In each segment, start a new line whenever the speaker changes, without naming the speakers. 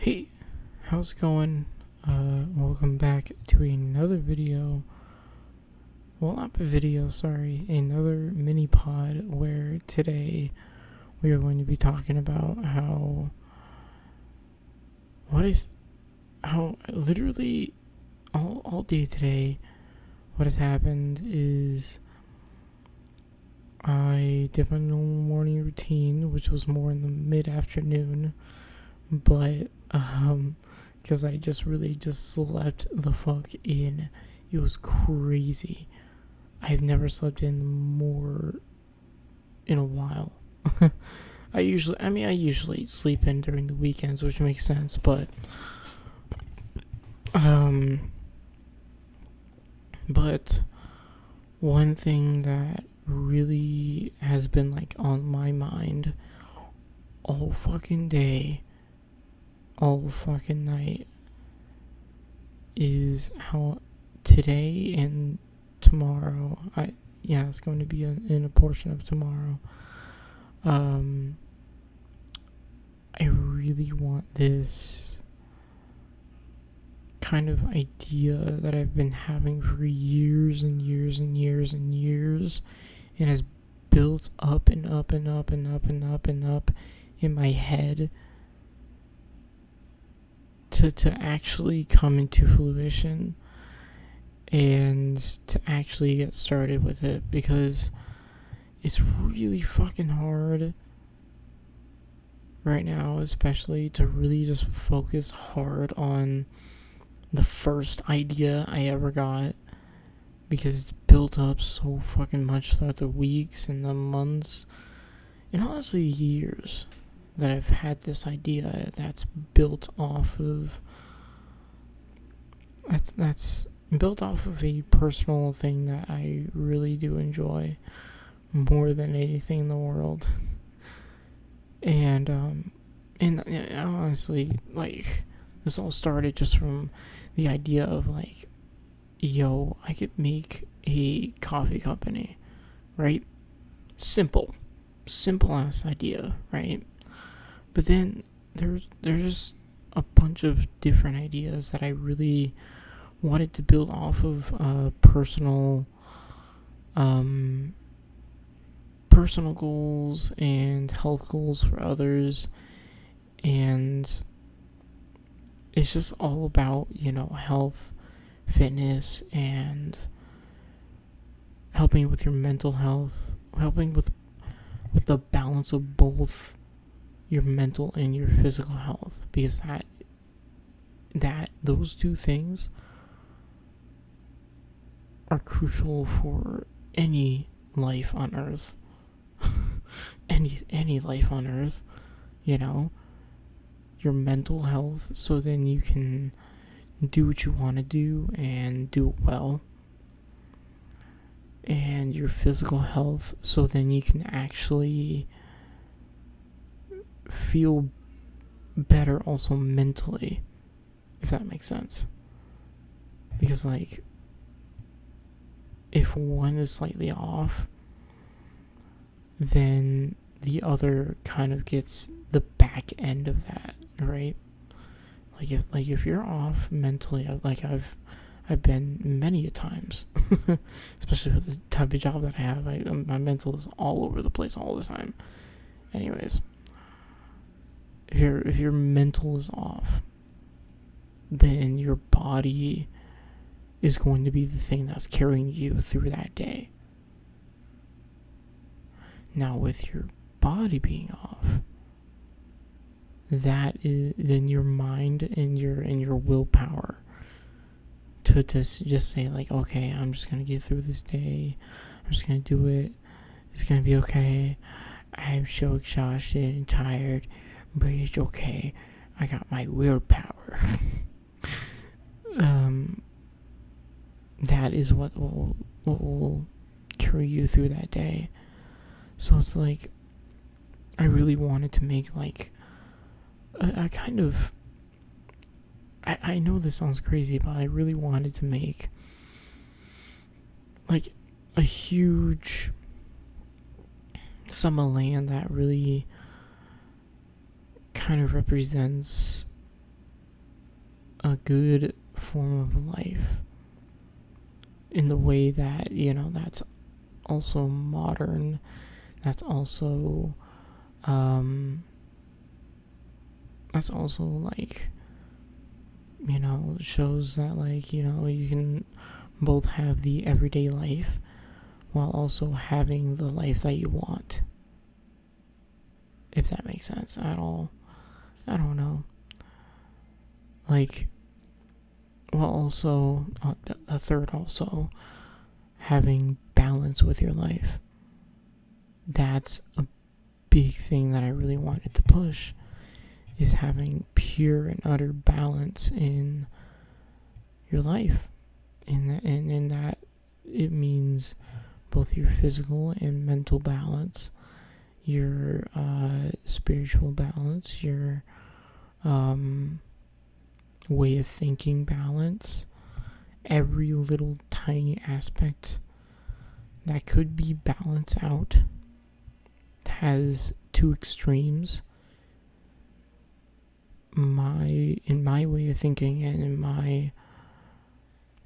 Hey, how's it going? Welcome back to another video. Well, not a video, sorry. Another mini pod where today we are going to be talking about how literally all day today, what has happened is I did my normal morning routine, which was more in the mid-afternoon, but because I just really just slept the fuck in. It was crazy. I've never slept in more in a while. I usually sleep in during the weekends, which makes sense, but but one thing that really has been like on my mind all fucking day, all fucking night, is how today and tomorrow, it's going to be in a portion of tomorrow. I really want this kind of idea that I've been having for years and years and years and years, and has built up and up and up and up and up and up in my head to actually come into fruition and to actually get started with it, because it's really fucking hard right now, especially to really just focus hard on the first idea I ever got, because it's built up so fucking much throughout the weeks and the months and honestly years that I've had this idea that's built off of that's built off of a personal thing that I really do enjoy more than anything in the world. And honestly, like, this all started just from the idea of like, yo, I could make a coffee company, right? Simple ass idea, right? But then there's just a bunch of different ideas that I really wanted to build off of personal goals and health goals for others, and it's just all about, health, fitness, and helping with your mental health, helping with the balance of both your mental and your physical health, because that those two things are crucial for any life on earth. any life on earth, your mental health, so then you can do what you want to do and do it well, and your physical health, so then you can actually feel better also mentally, if that makes sense. Because like, if one is slightly off, then the other kind of gets the back end of that, right? If you're off mentally, I've been many a times, especially with the type of job that I have. My mental is all over the place all the time. Anyways, if your mental is off, then your body is going to be the thing that's carrying you through that day. Now, with your body being off, that is then your mind and your willpower to just say like, okay, I'm just gonna get through this day. I'm just gonna do it. It's gonna be okay. I'm so exhausted and tired, but it's okay. I got my willpower. That is what will carry you through that day. So it's like, I really wanted to make like a kind of, I know this sounds crazy, but I really wanted to make like a huge sum of land that really kind of represents a good form of life in the way that, that's also modern, that's also like, shows that, like, you can both have the everyday life while also having the life that you want, if that makes sense at all. I don't know. Like, well, also, the third, also, having balance with your life. That's a big thing that I really wanted to push, is having pure and utter balance in your life. In that, it means both your physical and mental balance, your spiritual balance, your way of thinking balance, every little tiny aspect that could be balanced out has two extremes. In my way of thinking and in my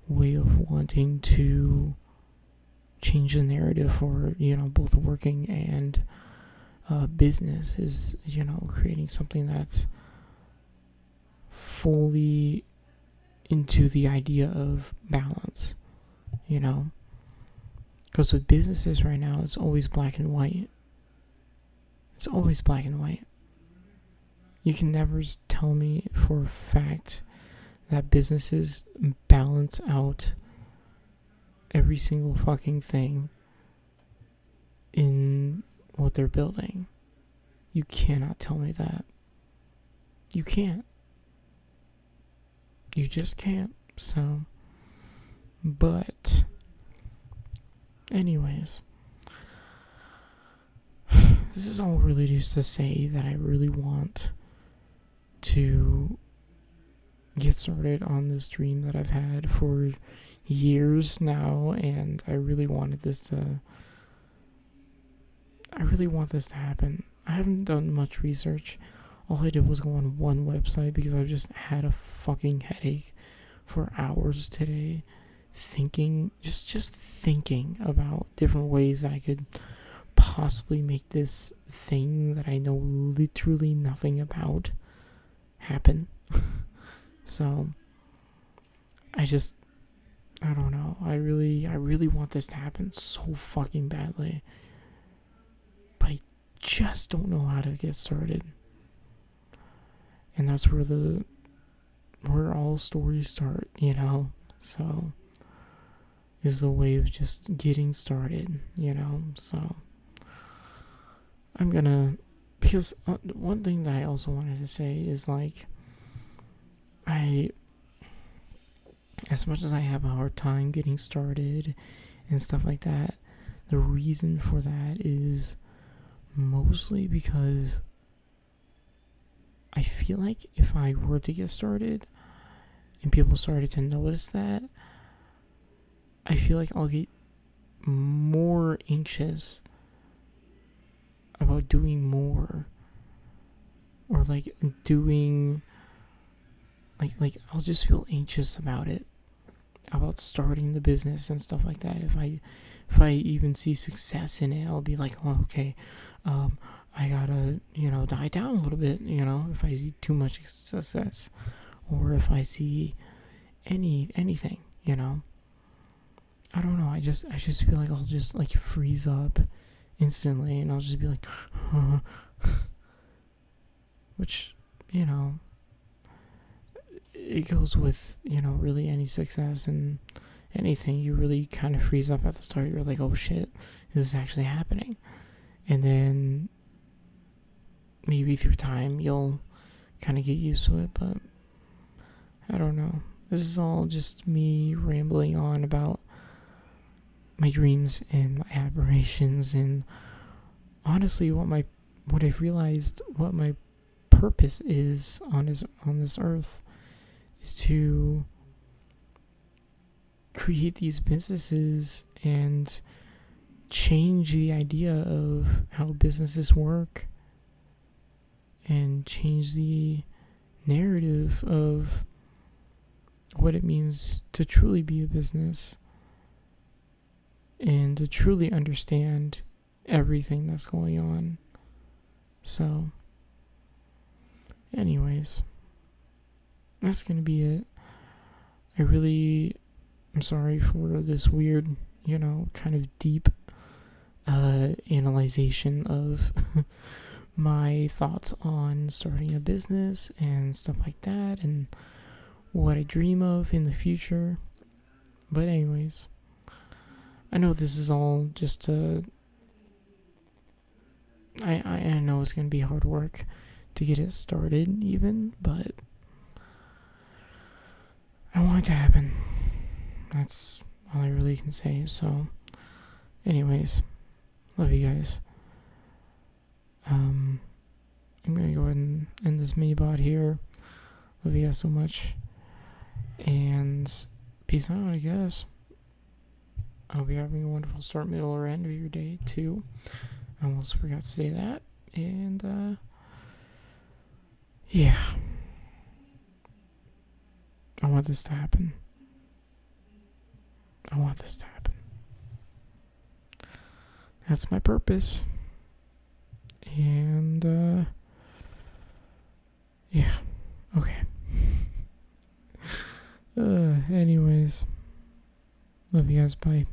way of wanting to change the narrative for, both working and business is, creating something that's fully into the idea of balance, because with businesses right now, it's always black and white. It's always black and white. You can never tell me for a fact that businesses balance out every single fucking thing in what they're building. You cannot tell me that. You can't. You just can't. So, but anyways, this is all really just to say that I really want to get started on this dream that I've had for years now, and I really want this to happen. I haven't done much research. All I did was go on one website because I've just had a fucking headache for hours today, thinking about different ways that I could possibly make this thing that I know literally nothing about happen. So I don't know. I really want this to happen so fucking badly, but I just don't know how to get started. And that's where all stories start, So is the way of just getting started, So I'm gonna, because one thing that I also wanted to say is, like, as much as I have a hard time getting started and stuff like that, the reason for that is mostly because I feel like if I were to get started and people started to notice that, I feel like I'll get more anxious about doing more, or like doing, like I'll just feel anxious about it, about starting the business and stuff like that. If I even see success in it, I'll be like, oh, okay, I gotta, die down a little bit, if I see too much success, or if I see anything, I don't know. I just feel like I'll just like freeze up instantly, and I'll just be like, which, it goes with, really any success and anything. You really kind of freeze up at the start. You're like, oh shit, this is actually happening. And then maybe through time you'll kind of get used to it, but I don't know. This is all just me rambling on about my dreams and my aspirations, and honestly what I've realized, what my purpose is on this earth, is to create these businesses and change the idea of how businesses work, and change the narrative of what it means to truly be a business and to truly understand everything that's going on. So, anyways, that's gonna be it. I'm sorry for this weird, kind of deep analyzation of my thoughts on starting a business and stuff like that and what I dream of in the future. But anyways, I know this is all just I know it's gonna be hard work to get it started even, but I want it to happen. That's all I really can say. So anyways, love you guys. I'm gonna go ahead and end this mini bot here. Love you guys so much. And peace out, I guess. I hope you're having a wonderful start, middle, or end of your day, too. I almost forgot to say that. And, yeah. I want this to happen. That's my purpose. And, yeah. Okay. Anyways. Love you guys. Bye.